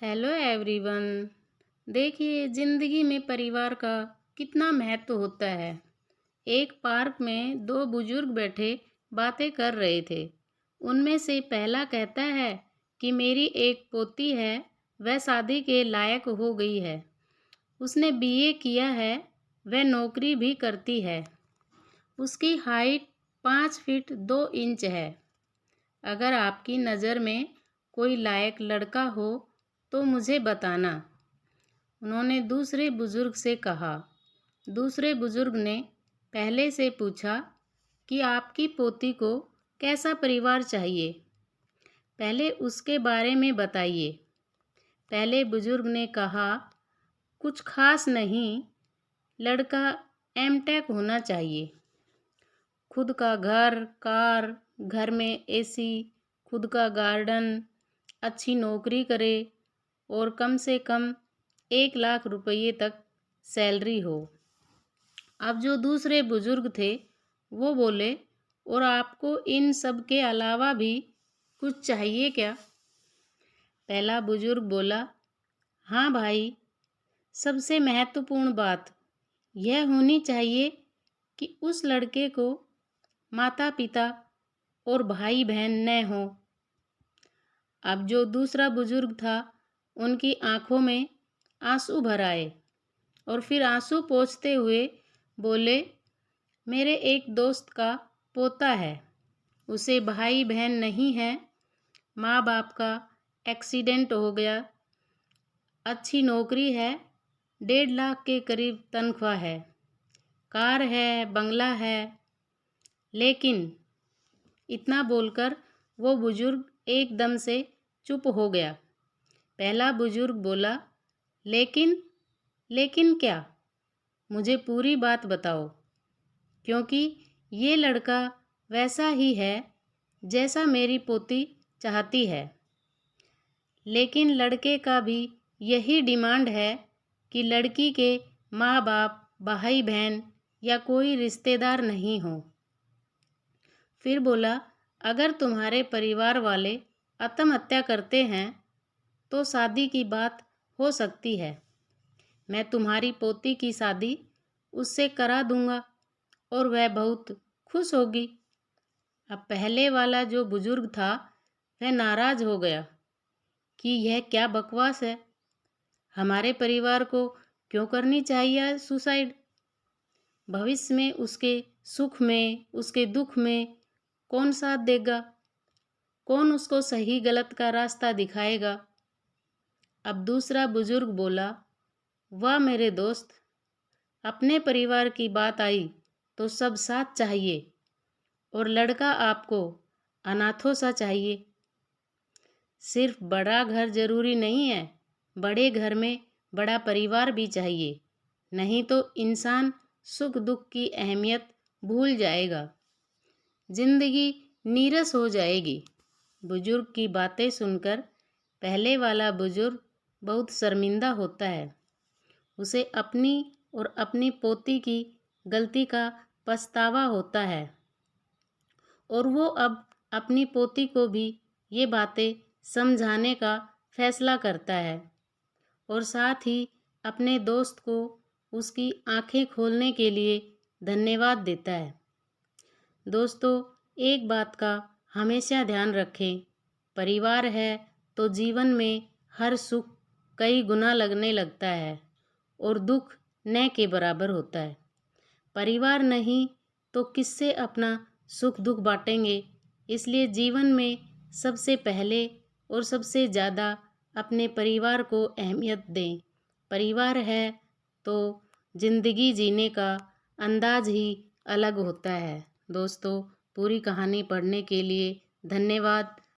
Hello everyone. देखिए, ज़िंदगी में परिवार का कितना महत्व होता है। एक पार्क में दो बुजुर्ग बैठे बातें कर रहे थे। उनमें से पहला कहता है कि मेरी एक पोती है, वह शादी के लायक हो गई है। उसने बीए किया है, वह नौकरी भी करती है। उसकी हाइट 5 फीट 2 इंच है। अगर आपकी नज़र में कोई लायक लड़का हो तो मुझे बताना, उन्होंने दूसरे बुजुर्ग से कहा। दूसरे बुजुर्ग ने पहले से पूछा कि आपकी पोती को कैसा परिवार चाहिए, पहले उसके बारे में बताइए। पहले बुजुर्ग ने कहा, कुछ खास नहीं, लड़का एमटेक होना चाहिए। खुद का घर, कार, घर में एसी, खुद का गार्डन, अच्छी नौकरी करे और कम से कम 1 लाख रुपये तक सैलरी हो। अब जो दूसरे बुजुर्ग थे वो बोले, और आपको इन सब के अलावा भी कुछ चाहिए क्या? पहला बुजुर्ग बोला, हाँ भाई, सबसे महत्वपूर्ण बात यह होनी चाहिए कि उस लड़के को माता पिता और भाई बहन न हो। अब जो दूसरा बुजुर्ग था उनकी आंखों में आंसू भर आए और फिर आंसू पोंछते हुए बोले, मेरे एक दोस्त का पोता है, उसे भाई बहन नहीं है, माँ बाप का एक्सीडेंट हो गया, अच्छी नौकरी है, 1.5 लाख के करीब तनख्वाह है, कार है, बंगला है। लेकिन इतना बोलकर वो बुजुर्ग एकदम से चुप हो गया। पहला बुजुर्ग बोला, लेकिन लेकिन क्या? मुझे पूरी बात बताओ, क्योंकि ये लड़का वैसा ही है जैसा मेरी पोती चाहती है। लेकिन लड़के का भी यही डिमांड है कि लड़की के माँ बाप, भाई बहन या कोई रिश्तेदार नहीं हो। फिर बोला, अगर तुम्हारे परिवार वाले आत्महत्या करते हैं तो शादी की बात हो सकती है। मैं तुम्हारी पोती की शादी उससे करा दूंगा और वह बहुत खुश होगी। अब पहले वाला जो बुजुर्ग था वह नाराज हो गया कि यह क्या बकवास है, हमारे परिवार को क्यों करनी चाहिए सुसाइड? भविष्य में उसके सुख में, उसके दुख में कौन साथ देगा? कौन उसको सही गलत का रास्ता दिखाएगा? अब दूसरा बुजुर्ग बोला, वाह मेरे दोस्त, अपने परिवार की बात आई तो सब साथ चाहिए और लड़का आपको अनाथों सा चाहिए। सिर्फ बड़ा घर जरूरी नहीं है, बड़े घर में बड़ा परिवार भी चाहिए, नहीं तो इंसान सुख दुख की अहमियत भूल जाएगा, जिंदगी नीरस हो जाएगी। बुजुर्ग की बातें सुनकर पहले वाला बुजुर्ग बहुत शर्मिंदा होता है। उसे अपनी और अपनी पोती की गलती का पछतावा होता है और वो अब अपनी पोती को भी ये बातें समझाने का फैसला करता है और साथ ही अपने दोस्त को उसकी आंखें खोलने के लिए धन्यवाद देता है। दोस्तों, एक बात का हमेशा ध्यान रखें, परिवार है तो जीवन में हर सुख कई गुना लगने लगता है और दुख न के बराबर होता है। परिवार नहीं तो किससे अपना सुख दुख बांटेंगे? इसलिए जीवन में सबसे पहले और सबसे ज़्यादा अपने परिवार को अहमियत दें। परिवार है तो ज़िंदगी जीने का अंदाज ही अलग होता है। दोस्तों, पूरी कहानी पढ़ने के लिए धन्यवाद।